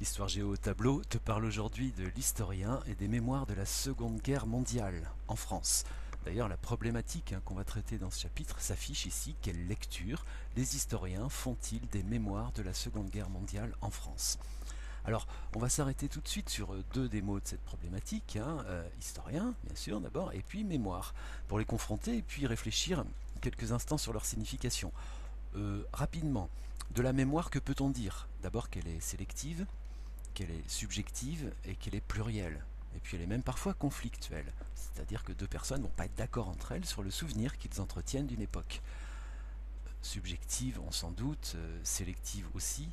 Histoire Géo au tableau te parle aujourd'hui de l'historien et des mémoires de la Seconde Guerre mondiale en France. D'ailleurs, la problématique qu'on va traiter dans ce chapitre s'affiche ici. Quelle lecture les historiens font-ils des mémoires de la Seconde Guerre mondiale en France? Alors, on va s'arrêter tout de suite sur deux des mots de cette problématique, historien, bien sûr, d'abord, et puis mémoire, pour les confronter et puis réfléchir quelques instants sur leur signification. Rapidement, de la mémoire, que peut-on dire? D'abord qu'elle est sélective, qu'elle est subjective et qu'elle est plurielle. Et puis elle est même parfois conflictuelle, c'est-à-dire que deux personnes ne vont pas être d'accord entre elles sur le souvenir qu'ils entretiennent d'une époque. Subjective, on s'en doute, sélective aussi.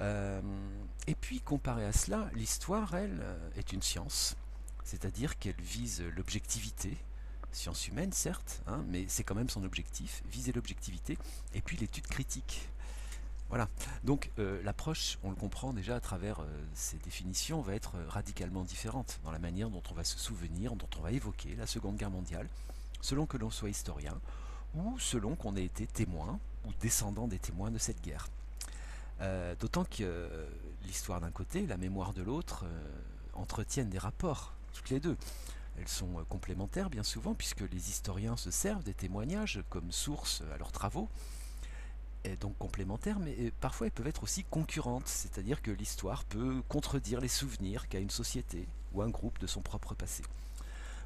Et puis comparé à cela, l'histoire, elle, est une science, c'est-à-dire qu'elle vise l'objectivité, science humaine certes, mais c'est quand même son objectif, viser l'objectivité, et puis l'étude critique. Voilà, donc l'approche, on le comprend déjà à travers ces définitions, va être radicalement différente dans la manière dont on va se souvenir, dont on va évoquer la Seconde Guerre mondiale, selon que l'on soit historien, ou selon qu'on ait été témoin ou descendant des témoins de cette guerre. D'autant que l'histoire d'un côté, la mémoire de l'autre, entretiennent des rapports, toutes les deux. Elles sont complémentaires bien souvent, puisque les historiens se servent des témoignages comme source à leurs travaux, et donc complémentaires, mais parfois elles peuvent être aussi concurrentes, c'est-à-dire que l'histoire peut contredire les souvenirs qu'a une société ou un groupe de son propre passé.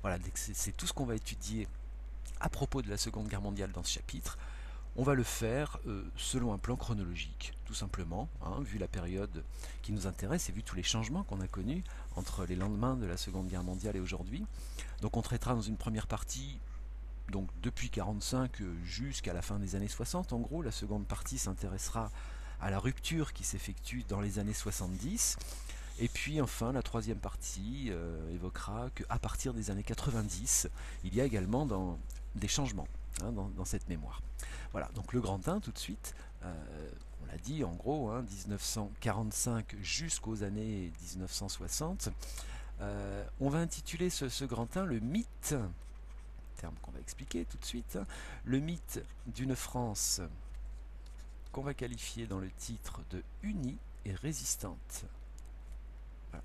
Voilà, c'est tout ce qu'on va étudier à propos de la Seconde Guerre mondiale dans ce chapitre. On va le faire selon un plan chronologique, tout simplement, vu la période qui nous intéresse et vu tous les changements qu'on a connus entre les lendemains de la Seconde Guerre mondiale et aujourd'hui. Donc on traitera dans une première partie, donc depuis 1945 jusqu'à la fin des années 60, en gros. La seconde partie s'intéressera à la rupture qui s'effectue dans les années 70. Et puis enfin, la troisième partie évoquera qu'à partir des années 90, il y a également des changements dans cette mémoire. Voilà, donc le grand 1 tout de suite, on l'a dit en gros, 1945 jusqu'aux années 1960. On va intituler ce grand 1 le mythe, terme qu'on va expliquer tout de suite, le mythe d'une France qu'on va qualifier dans le titre de unie et résistante. Voilà.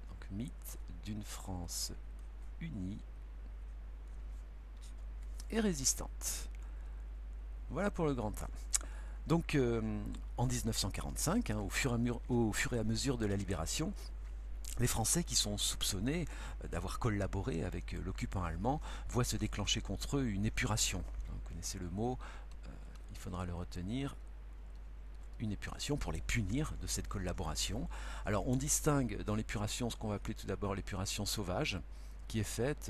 Donc mythe d'une France unie et résistante. Voilà pour le grand 1. Donc en 1945, au fur et à mesure de la libération, les Français qui sont soupçonnés d'avoir collaboré avec l'occupant allemand voient se déclencher contre eux une épuration. Vous connaissez le mot, il faudra le retenir, une épuration pour les punir de cette collaboration. Alors on distingue dans l'épuration ce qu'on va appeler tout d'abord l'épuration sauvage, qui est faite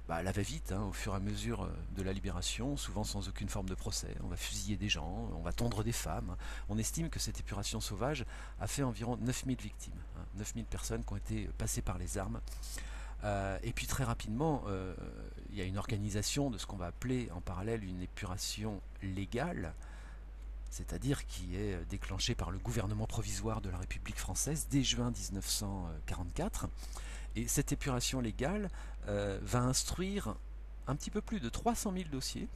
à la va-vite, au fur et à mesure de la libération, souvent sans aucune forme de procès. On va fusiller des gens, on va tondre des femmes. On estime que cette épuration sauvage a fait environ 9000 victimes, 9000 personnes qui ont été passées par les armes. Et puis très rapidement, il y a une organisation de ce qu'on va appeler en parallèle une épuration légale, c'est-à-dire qui est déclenchée par le gouvernement provisoire de la République française dès juin 1944. Et cette épuration légale va instruire un petit peu plus de 300 000 dossiers,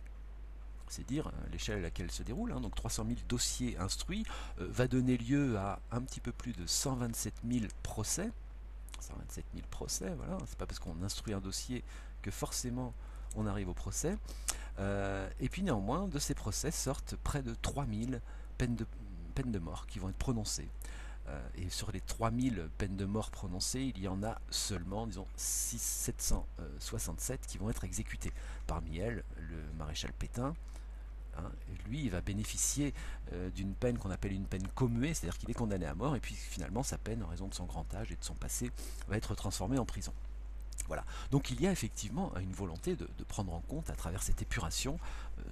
c'est dire l'échelle à laquelle elle se déroule, donc 300 000 dossiers instruits, va donner lieu à un petit peu plus de 127 000 procès. 127 000 procès, voilà, c'est pas parce qu'on instruit un dossier que forcément on arrive au procès. Et puis néanmoins, de ces procès sortent près de 3000 peines de mort qui vont être prononcées. Et sur les 3000 peines de mort prononcées, il y en a seulement, disons, 767 qui vont être exécutées. Parmi elles, le maréchal Pétain, lui, il va bénéficier d'une peine qu'on appelle une peine commuée, c'est-à-dire qu'il est condamné à mort, et puis finalement sa peine, en raison de son grand âge et de son passé, va être transformée en prison. Voilà. Donc il y a effectivement une volonté de prendre en compte à travers cette épuration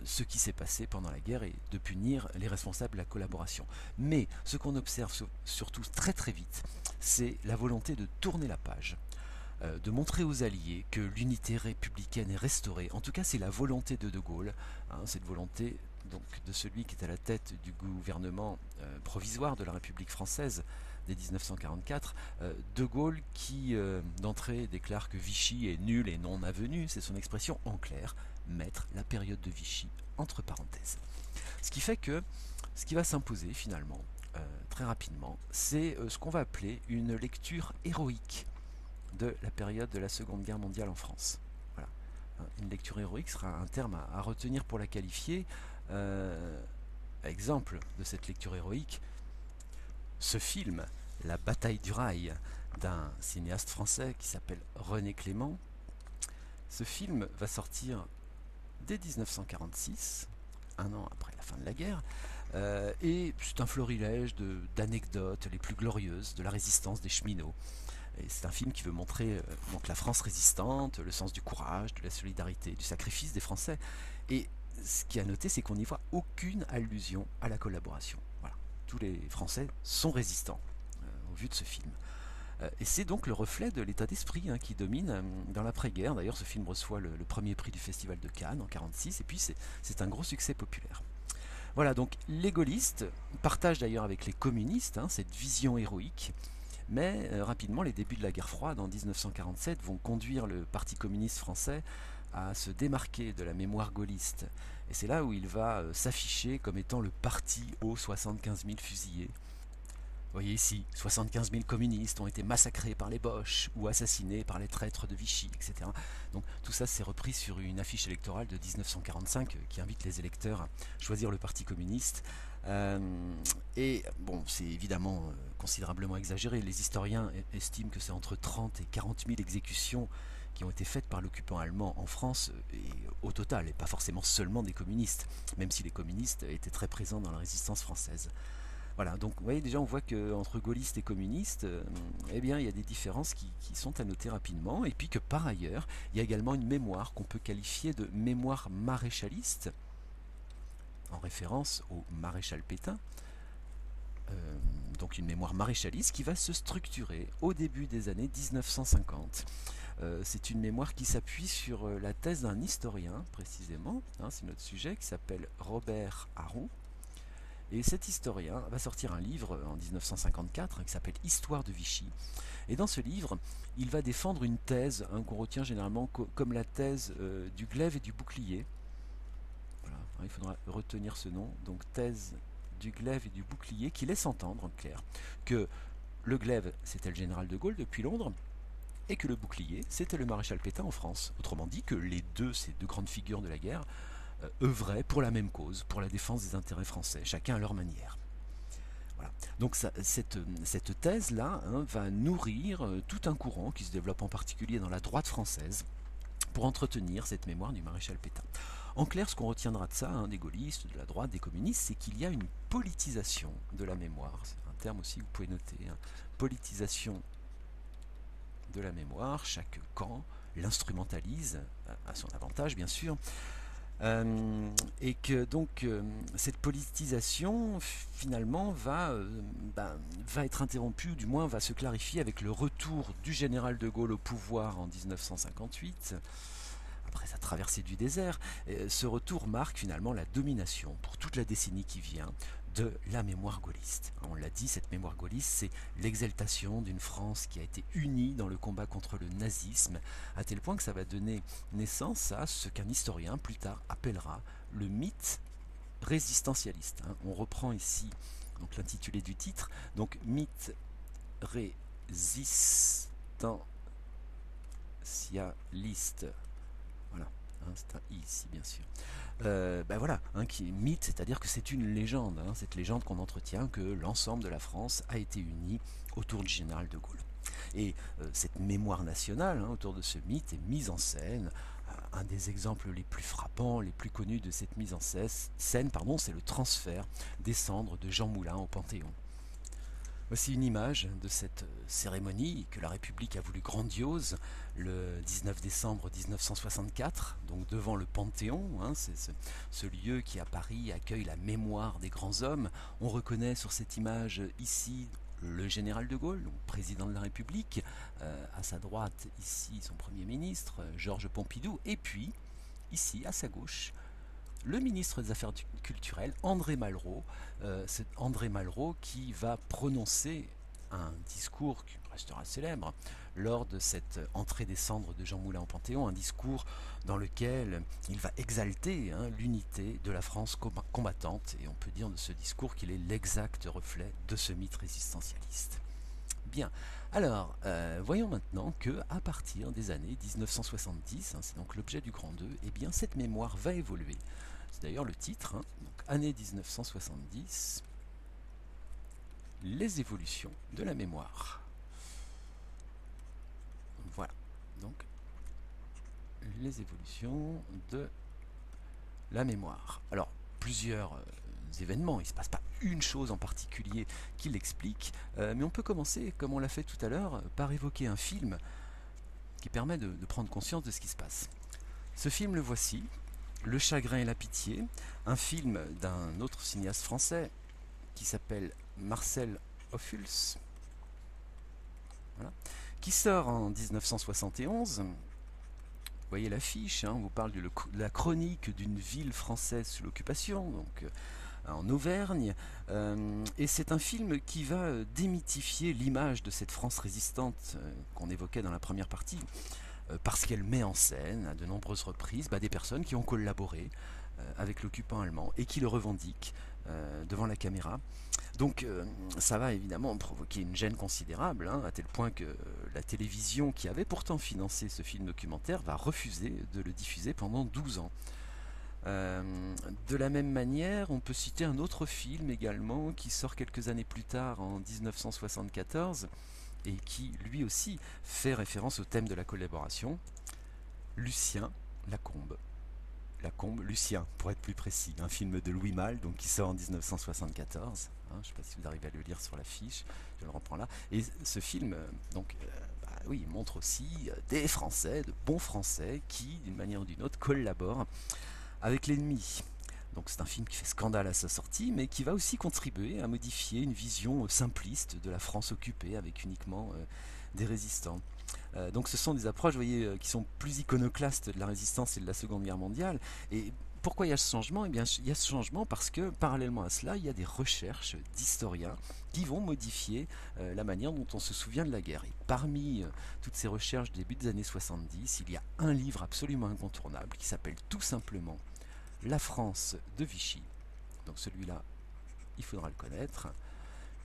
ce qui s'est passé pendant la guerre et de punir les responsables de la collaboration. Mais ce qu'on observe surtout très très vite, c'est la volonté de tourner la page, de montrer aux Alliés que l'unité républicaine est restaurée. En tout cas, c'est la volonté de De Gaulle, cette volonté donc de celui qui est à la tête du gouvernement provisoire de la République française dès 1944, De Gaulle qui d'entrée déclare que Vichy est nul et non avenu, c'est son expression en clair, mettre la période de Vichy entre parenthèses. Ce qui fait que ce qui va s'imposer finalement très rapidement, c'est ce qu'on va appeler une lecture héroïque de la période de la Seconde Guerre mondiale en France. Voilà. Une lecture héroïque sera un terme à retenir pour la qualifier. Exemple de cette lecture héroïque, ce film, La bataille du rail, d'un cinéaste français qui s'appelle René Clément. Ce film va sortir dès 1946, un an après la fin de la guerre, et c'est un florilège d'anecdotes les plus glorieuses de la résistance des cheminots. Et c'est un film qui veut montrer donc la France résistante, le sens du courage, de la solidarité, du sacrifice des Français. Et ce qui est à noter, c'est qu'on n'y voit aucune allusion à la collaboration. Voilà. Tous les Français sont résistants au vu de ce film. Et c'est donc le reflet de l'état d'esprit qui domine dans l'après-guerre. D'ailleurs, ce film reçoit le premier prix du Festival de Cannes en 1946, et puis c'est un gros succès populaire. Voilà, donc les gaullistes partagent d'ailleurs avec les communistes cette vision héroïque, mais rapidement, les débuts de la guerre froide en 1947 vont conduire le Parti communiste français à se démarquer de la mémoire gaulliste. Et c'est là où il va s'afficher comme étant le parti aux 75 000 fusillés. Vous voyez ici, 75 000 communistes ont été massacrés par les Boches ou assassinés par les traîtres de Vichy, etc. Donc tout ça c'est repris sur une affiche électorale de 1945 qui invite les électeurs à choisir le Parti communiste. Et bon, c'est évidemment considérablement exagéré. Les historiens estiment que c'est entre 30 et 40 000 exécutions qui ont été faites par l'occupant allemand en France, et au total, et pas forcément seulement des communistes, même si les communistes étaient très présents dans la résistance française. Voilà, donc vous voyez déjà on voit qu'entre gaullistes et communistes, eh bien il y a des différences qui sont à noter rapidement, et puis que par ailleurs, il y a également une mémoire qu'on peut qualifier de mémoire maréchaliste, en référence au maréchal Pétain, donc une mémoire maréchaliste qui va se structurer au début des années 1950. C'est une mémoire qui s'appuie sur la thèse d'un historien, précisément, c'est notre sujet, qui s'appelle Robert Harron. Et cet historien va sortir un livre en 1954 qui s'appelle Histoire de Vichy. Et dans ce livre, il va défendre une thèse qu'on retient généralement comme la thèse du glaive et du bouclier. Voilà, il faudra retenir ce nom. Donc thèse du glaive et du bouclier qui laisse entendre en clair que le glaive c'était le général de Gaulle depuis Londres et que le bouclier c'était le maréchal Pétain en France. Autrement dit que ces deux grandes figures de la guerre œuvraient pour la même cause, pour la défense des intérêts français, chacun à leur manière. Voilà. Donc cette thèse-là va nourrir tout un courant qui se développe en particulier dans la droite française pour entretenir cette mémoire du maréchal Pétain. En clair, ce qu'on retiendra de ça, des gaullistes, de la droite, des communistes, c'est qu'il y a une politisation de la mémoire. C'est un terme aussi que vous pouvez noter. Politisation de la mémoire, chaque camp l'instrumentalise à son avantage, bien sûr. Et que donc cette politisation finalement va être interrompue, ou du moins va se clarifier avec le retour du général de Gaulle au pouvoir en 1958, après sa traversée du désert. Ce retour marque finalement la domination pour toute la décennie qui vient de la mémoire gaulliste. On l'a dit, cette mémoire gaulliste, c'est l'exaltation d'une France qui a été unie dans le combat contre le nazisme, à tel point que ça va donner naissance à ce qu'un historien plus tard appellera le mythe résistentialiste. On reprend ici donc l'intitulé du titre, donc mythe résistentialiste. Voilà, c'est un i ici bien sûr. Voilà, qui est mythe, c'est-à-dire que c'est une légende, cette légende qu'on entretient que l'ensemble de la France a été unie autour du général de Gaulle. Et cette mémoire nationale autour de ce mythe est mise en scène. Un des exemples les plus frappants, les plus connus de cette mise en scène, c'est le transfert des cendres de Jean Moulin au Panthéon. Voici une image de cette cérémonie que la République a voulu grandiose le 19 décembre 1964, donc devant le Panthéon, c'est ce lieu qui à Paris accueille la mémoire des grands hommes. On reconnaît sur cette image ici le général de Gaulle, donc président de la République, à sa droite ici son Premier ministre, Georges Pompidou, et puis ici à sa gauche, le ministre des Affaires culturelles, André Malraux, c'est André Malraux qui va prononcer un discours restera célèbre, lors de cette entrée des cendres de Jean Moulin au Panthéon, un discours dans lequel il va exalter l'unité de la France combattante, et on peut dire de ce discours qu'il est l'exact reflet de ce mythe résistentialiste. Bien, alors voyons maintenant que à partir des années 1970, c'est donc l'objet du grand 2, eh bien cette mémoire va évoluer. C'est d'ailleurs le titre, donc année 1970, les évolutions de la mémoire. Voilà, donc les évolutions de la mémoire. Alors, plusieurs événements, il ne se passe pas une chose en particulier qui l'explique, mais on peut commencer, comme on l'a fait tout à l'heure, par évoquer un film qui permet de prendre conscience de ce qui se passe. Ce film, le voici, Le chagrin et la pitié, un film d'un autre cinéaste français qui s'appelle Marcel Ophuls, voilà, qui sort en 1971. Vous voyez l'affiche, on vous parle de la chronique d'une ville française sous l'occupation, donc en Auvergne, et c'est un film qui va démythifier l'image de cette France résistante qu'on évoquait dans la première partie, parce qu'elle met en scène à de nombreuses reprises des personnes qui ont collaboré avec l'occupant allemand et qui le revendiquent devant la caméra. Donc ça va évidemment provoquer une gêne considérable, à tel point que la télévision, qui avait pourtant financé ce film documentaire, va refuser de le diffuser pendant 12 ans. De la même manière, on peut citer un autre film également qui sort quelques années plus tard, en 1974, et qui lui aussi fait référence au thème de la collaboration, Lucien Lacombe. Lacombe, Lucien, pour être plus précis, un film de Louis Malle, donc qui sort en 1974. Je ne sais pas si vous arrivez à le lire sur l'affiche, je le reprends là. Et ce film, oui, montre aussi des Français, de bons Français, qui, d'une manière ou d'une autre, collaborent avec l'ennemi. Donc c'est un film qui fait scandale à sa sortie, mais qui va aussi contribuer à modifier une vision simpliste de la France occupée, avec uniquement des résistants. Donc ce sont des approches, vous voyez, qui sont plus iconoclastes de la résistance et de la Seconde Guerre mondiale. Et pourquoi il y a ce changement ? Eh bien, il y a ce changement parce que, parallèlement à cela, il y a des recherches d'historiens qui vont modifier la manière dont on se souvient de la guerre. Et parmi toutes ces recherches du début des années 70, il y a un livre absolument incontournable qui s'appelle tout simplement La France de Vichy. Donc celui-là, il faudra le connaître,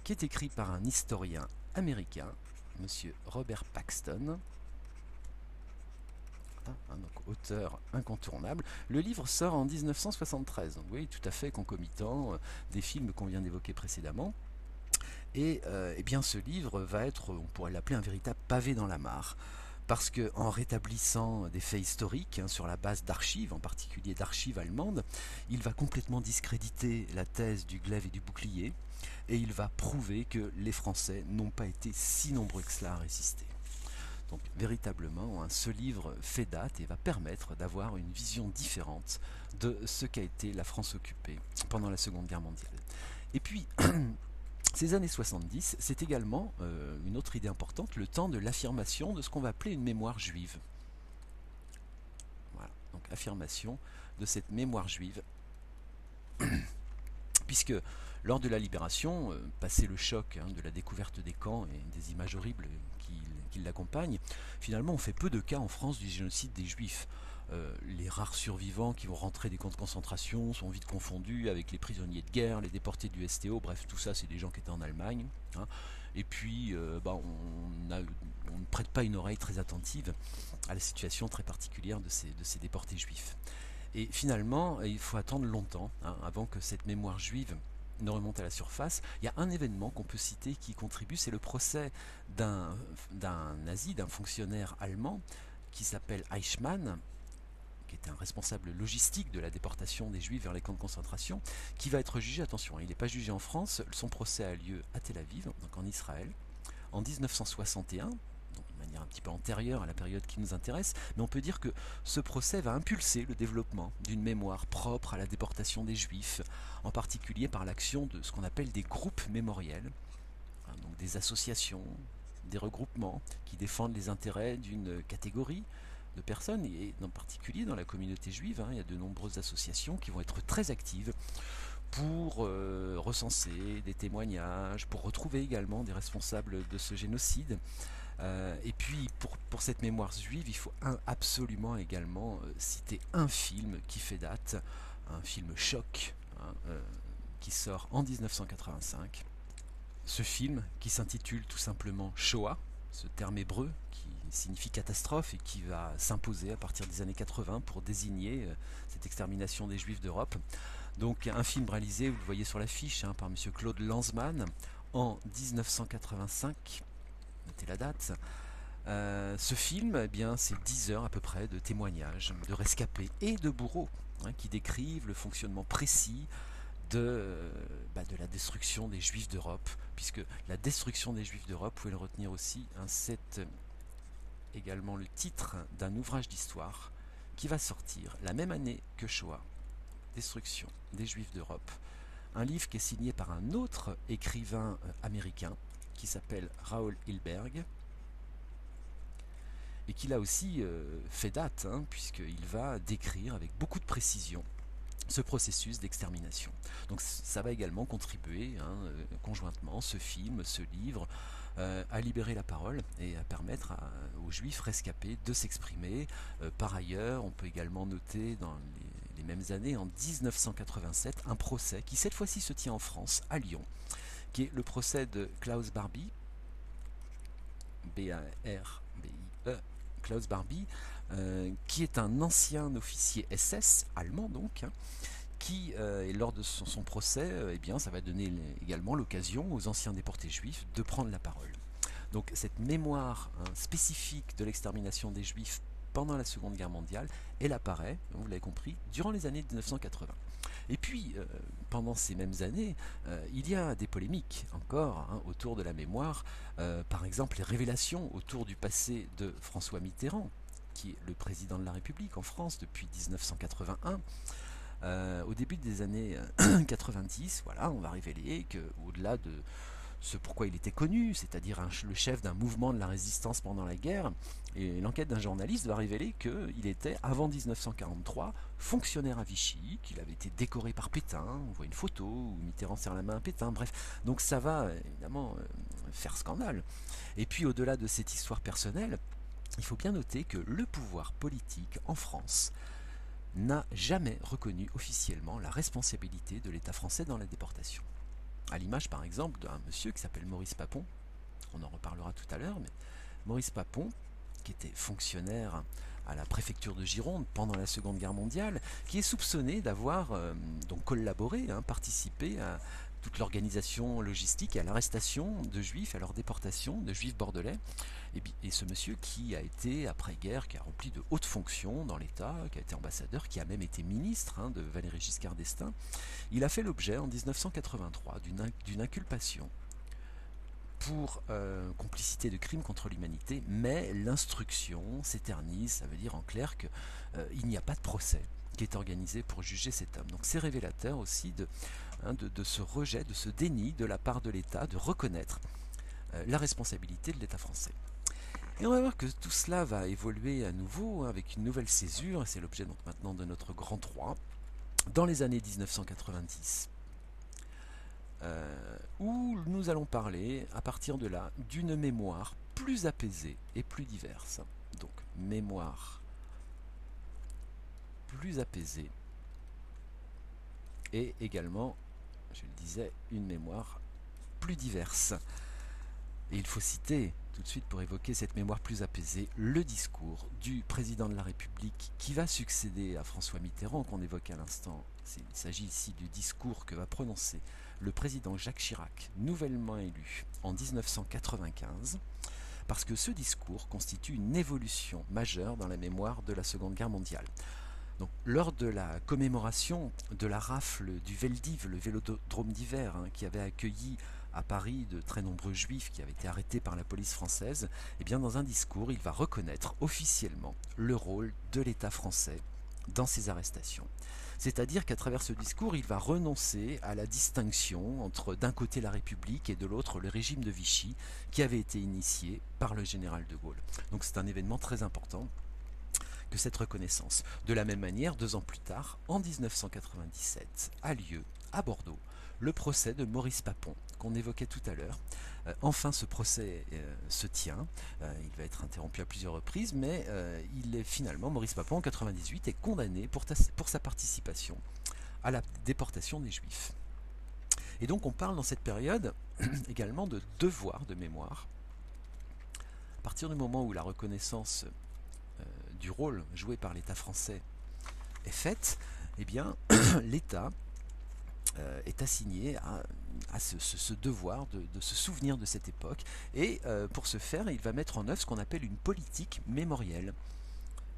qui est écrit par un historien américain, monsieur Robert Paxton, donc auteur incontournable. Le livre sort en 1973, donc oui, tout à fait concomitant des films qu'on vient d'évoquer précédemment. Et eh bien ce livre va être, on pourrait l'appeler un véritable pavé dans la mare, parce qu'en rétablissant des faits historiques sur la base d'archives, en particulier d'archives allemandes, il va complètement discréditer la thèse du glaive et du bouclier, et il va prouver que les Français n'ont pas été si nombreux que cela à résister. Donc véritablement, ce livre fait date et va permettre d'avoir une vision différente de ce qu'a été la France occupée pendant la Seconde Guerre mondiale. Et puis, ces années 70, c'est également une autre idée importante, le temps de l'affirmation de ce qu'on va appeler une mémoire juive. Voilà, donc affirmation de cette mémoire juive, puisque lors de la libération, passé le choc de la découverte des camps et des images horribles qui l'accompagnent, finalement on fait peu de cas en France du génocide des Juifs. Les rares survivants qui vont rentrer des camps de concentration sont vite confondus avec les prisonniers de guerre, les déportés du STO, bref tout ça c'est des gens qui étaient en Allemagne. Et puis on ne prête pas une oreille très attentive à la situation très particulière de ces déportés juifs. Et finalement il faut attendre longtemps avant que cette mémoire juive ne remonte à la surface. Il y a un événement qu'on peut citer qui contribue, c'est le procès d'un nazi, d'un fonctionnaire allemand qui s'appelle Eichmann, qui était un responsable logistique de la déportation des Juifs vers les camps de concentration, qui va être jugé, attention, il n'est pas jugé en France, son procès a lieu à Tel Aviv, donc en Israël, en 1961, donc de manière un petit peu antérieure à la période qui nous intéresse, mais on peut dire que ce procès va impulser le développement d'une mémoire propre à la déportation des Juifs, en particulier par l'action de ce qu'on appelle des groupes mémoriels, donc des associations, des regroupements qui défendent les intérêts d'une catégorie de personnes, et en particulier dans la communauté juive, il y a de nombreuses associations qui vont être très actives pour recenser des témoignages, pour retrouver également des responsables de ce génocide. Et puis pour cette mémoire juive, il faut absolument également citer un film qui fait date, un film choc, hein, qui sort en 1985. Ce film qui s'intitule tout simplement Shoah, ce terme hébreu qui signifie catastrophe et qui va s'imposer à partir des années 80 pour désigner cette extermination des Juifs d'Europe. Donc un film réalisé, vous le voyez sur l'affiche, hein, par monsieur Claude Lanzmann en 1985. Notez la date. Ce film, eh bien, c'est 10 heures à peu près de témoignages de rescapés et de bourreaux, hein, qui décrivent le fonctionnement précis de la destruction des Juifs d'Europe, puisque la destruction des Juifs d'Europe, vous pouvez le retenir aussi, hein, c'est également le titre d'un ouvrage d'histoire qui va sortir la même année que Shoah, Destruction des Juifs d'Europe, un livre qui est signé par un autre écrivain américain qui s'appelle Raoul Hilberg, et qui là aussi fait date, hein, puisqu'il va décrire avec beaucoup de précision ce processus d'extermination. Donc ça va également contribuer, hein, conjointement, ce film, ce livre, à libérer la parole et à permettre aux Juifs rescapés de s'exprimer. Par ailleurs, on peut également noter dans les mêmes années, en 1987, un procès qui cette fois-ci se tient en France, à Lyon, qui est le procès de Klaus Barbie, B-A-R-B-I-E, Klaus Barbie, qui est un ancien officier SS, allemand donc, hein, qui, lors de son procès, eh bien, ça va donner également l'occasion aux anciens déportés juifs de prendre la parole. Donc cette mémoire, hein, spécifique de l'extermination des Juifs pendant la Seconde Guerre mondiale, elle apparaît, vous l'avez compris, durant les années 1980. Et puis, pendant ces mêmes années, il y a des polémiques encore, hein, autour de la mémoire. Par exemple, les révélations autour du passé de François Mitterrand, qui est le président de la République en France depuis 1981. Au début des années 90, voilà, on va révéler qu'au-delà de ce pourquoi il était connu, c'est-à-dire le chef d'un mouvement de la résistance pendant la guerre, et l'enquête d'un journaliste va révéler qu'il était, avant 1943, fonctionnaire à Vichy, qu'il avait été décoré par Pétain, on voit une photo où Mitterrand serre la main à Pétain, bref, donc ça va évidemment faire scandale. Et puis au-delà de cette histoire personnelle, il faut bien noter que le pouvoir politique en France n'a jamais reconnu officiellement la responsabilité de l'État français dans la déportation. À l'image par exemple d'un monsieur qui s'appelle Maurice Papon, on en reparlera tout à l'heure, mais Maurice Papon, qui était fonctionnaire à la préfecture de Gironde pendant la Seconde Guerre mondiale, qui est soupçonné d'avoir donc collaboré, hein, participé à toute l'organisation logistique et à l'arrestation de juifs, à leur déportation de juifs bordelais. Et ce monsieur qui a été, après-guerre, qui a rempli de hautes fonctions dans l'État, qui a été ambassadeur, qui a même été ministre, hein, de Valéry Giscard d'Estaing, il a fait l'objet en 1983 d'une inculpation pour complicité de crimes contre l'humanité, mais l'instruction s'éternise, ça veut dire en clair qu'il n'y a pas de procès qui est organisé pour juger cet homme. Donc c'est révélateur aussi de ce rejet, de ce déni de la part de l'État de reconnaître la responsabilité de l'État français. Et on va voir que tout cela va évoluer à nouveau, hein, avec une nouvelle césure, et c'est l'objet donc maintenant de notre grand 3, dans les années 1990. Où nous allons parler, à partir de là, d'une mémoire plus apaisée et plus diverse. Donc, mémoire plus apaisée et également, je le disais, une mémoire plus diverse. Et il faut citer, tout de suite pour évoquer cette mémoire plus apaisée, le discours du président de la République qui va succéder à François Mitterrand, qu'on évoque à l'instant. Il s'agit ici du discours que va prononcer le président Jacques Chirac, nouvellement élu en 1995, parce que ce discours constitue une évolution majeure dans la mémoire de la Seconde Guerre mondiale. Donc, lors de la commémoration de la rafle du Veldiv, le vélodrome d'hiver, hein, qui avait accueilli à Paris de très nombreux juifs qui avaient été arrêtés par la police française, et bien dans un discours, il va reconnaître officiellement le rôle de l'État français dans ces arrestations. C'est-à-dire qu'à travers ce discours, il va renoncer à la distinction entre d'un côté la République et de l'autre le régime de Vichy qui avait été initié par le général de Gaulle. Donc c'est un événement très important que cette reconnaissance. De la même manière, 2 ans plus tard, en 1997, a lieu à Bordeaux, le procès de Maurice Papon, qu'on évoquait tout à l'heure. Enfin, ce procès se tient. Il va être interrompu à plusieurs reprises, mais il est finalement, Maurice Papon, en 98, est condamné pour sa participation à la déportation des Juifs. Et donc on parle dans cette période également de devoir de mémoire. À partir du moment où la reconnaissance du rôle joué par l'État français est faite, eh bien l'État est assigné à ce devoir de se souvenir de cette époque. Et pour ce faire, il va mettre en œuvre ce qu'on appelle une politique mémorielle.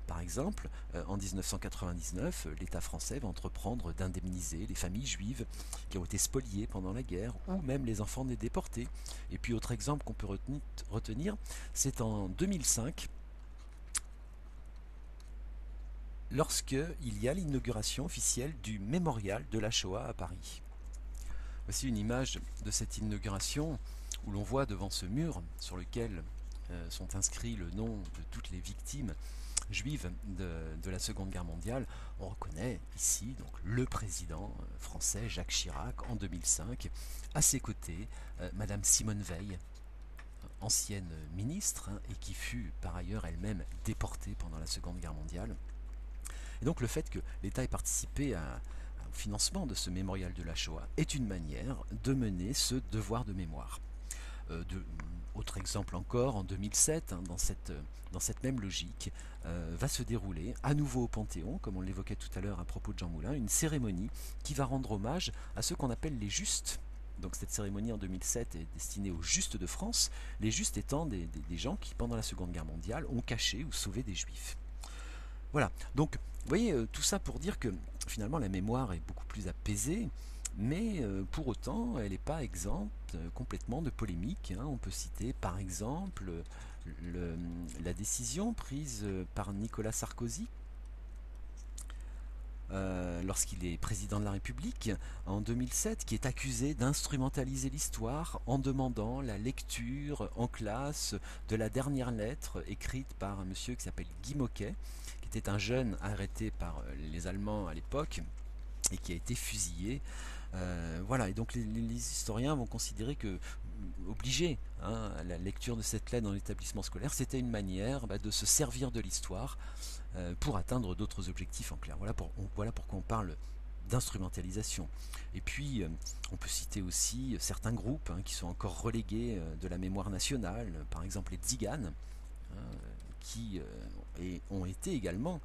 Par exemple, en 1999, l'État français va entreprendre d'indemniser les familles juives qui ont été spoliées pendant la guerre, ou même les enfants des déportés. Et puis autre exemple qu'on peut retenir, c'est en 2005, lorsqu'il y a l'inauguration officielle du mémorial de la Shoah à Paris. Voici une image de cette inauguration où l'on voit devant ce mur sur lequel sont inscrits le nom de toutes les victimes juives de la Seconde Guerre mondiale. On reconnaît ici donc le président français Jacques Chirac en 2005. À ses côtés, Madame Simone Veil, ancienne ministre, et qui fut par ailleurs elle-même déportée pendant la Seconde Guerre mondiale. Et donc le fait que l'État ait participé au financement de ce mémorial de la Shoah est une manière de mener ce devoir de mémoire. Autre exemple encore, en 2007, dans cette même logique, va se dérouler à nouveau au Panthéon, comme on l'évoquait tout à l'heure à propos de Jean Moulin, une cérémonie qui va rendre hommage à ceux qu'on appelle les Justes. Donc cette cérémonie en 2007 est destinée aux Justes de France, les Justes étant des gens qui, pendant la Seconde Guerre mondiale, ont caché ou sauvé des Juifs. Voilà, donc vous voyez, tout ça pour dire que finalement la mémoire est beaucoup plus apaisée, mais pour autant elle n'est pas exempte complètement de polémique. On peut citer par exemple la décision prise par Nicolas Sarkozy lorsqu'il est président de la République en 2007, qui est accusé d'instrumentaliser l'histoire en demandant la lecture en classe de la dernière lettre écrite par un monsieur qui s'appelle Guy Moquet, qui était un jeune arrêté par les Allemands à l'époque et qui a été fusillé. Voilà, et donc les historiens vont considérer que obliger la lecture de cette lettre dans l'établissement scolaire, c'était une manière de se servir de l'histoire pour atteindre d'autres objectifs en clair. Voilà pourquoi on parle d'instrumentalisation. Et puis, on peut citer aussi certains groupes qui sont encore relégués de la mémoire nationale, par exemple les Tziganes, qui ont été également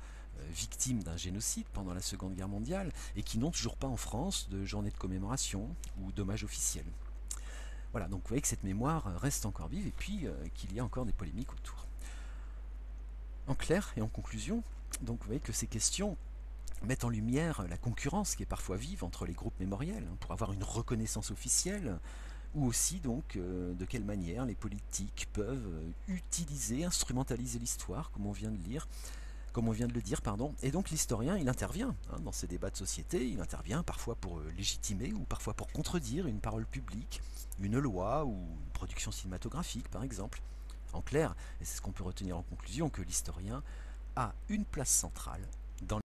victimes d'un génocide pendant la Seconde Guerre mondiale et qui n'ont toujours pas en France de journée de commémoration ou d'hommage officiel. Voilà, donc vous voyez que cette mémoire reste encore vive et puis qu'il y a encore des polémiques autour. En clair et en conclusion, donc vous voyez que ces questions mettent en lumière la concurrence qui est parfois vive entre les groupes mémoriels pour avoir une reconnaissance officielle, ou aussi donc de quelle manière les politiques peuvent utiliser, instrumentaliser l'histoire, comme on vient de le dire, et donc l'historien il intervient dans ces débats de société, il intervient parfois pour légitimer ou parfois pour contredire une parole publique, une loi ou une production cinématographique par exemple. En clair, et c'est ce qu'on peut retenir en conclusion, que l'historien a une place centrale dans